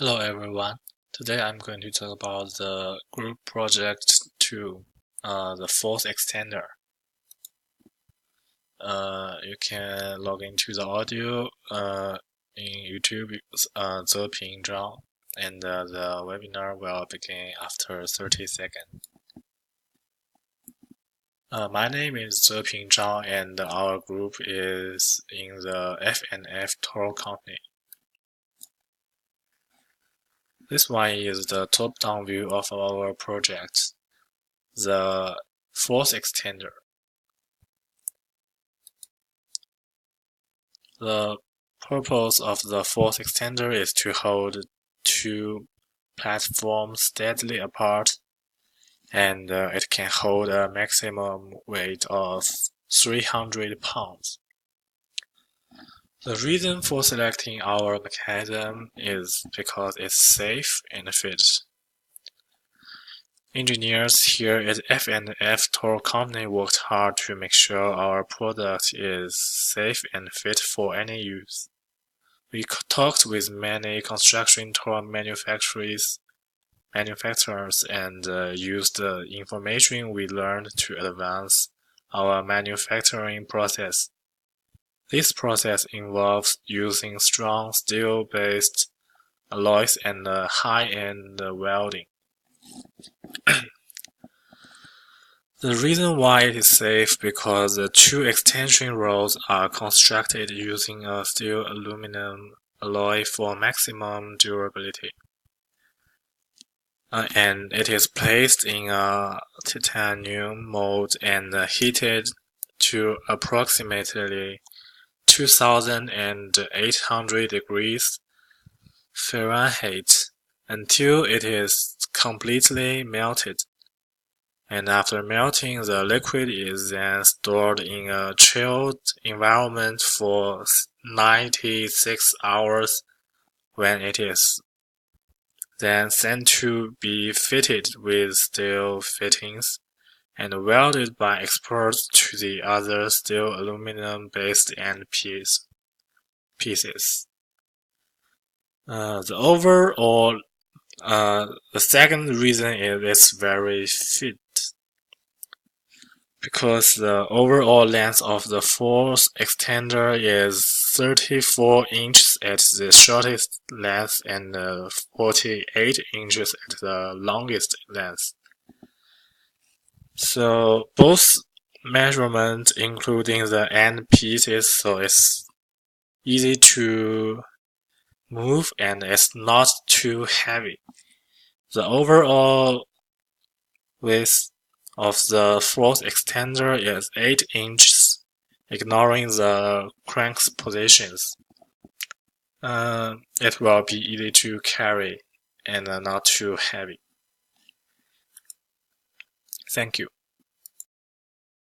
Hello everyone. Today I'm going to talk about the group project 2, the force extender. You can log into the audio in YouTube, Zeping Zhang, and the webinar will begin after 30 seconds. My name is Zeping Zhang, and our group is in the F&F Toll Company. This one is the top-down view of our project, the force extender. The purpose of the force extender is to hold two platforms steadily apart, and it can hold a maximum weight of 300 pounds. The reason for selecting our mechanism is because it's safe and fit. Engineers here at F&F Toll Company worked hard to make sure our product is safe and fit for any use. We talked with many construction toll manufacturers and used the information we learned to advance our manufacturing process. This process involves using strong steel-based alloys and high-end welding. The reason why it is safe because the two extension rods are constructed using a steel aluminum alloy for maximum durability. And it is placed in a titanium mold and heated to approximately 2,800 degrees Fahrenheit until it is completely melted. And after melting, the liquid is then stored in a chilled environment for 96 hours, when it is then sent to be fitted with steel fittings and welded by experts to the other steel aluminum-based end pieces. The second reason is it's very fit, because the overall length of the force extender is 34 inches at the shortest length and 48 inches at the longest length. So both measurements including the end pieces, so it's easy to move and it's not too heavy. The overall width of the force extender is 8 inches, ignoring the crank's positions. It will be easy to carry and not too heavy. Thank you.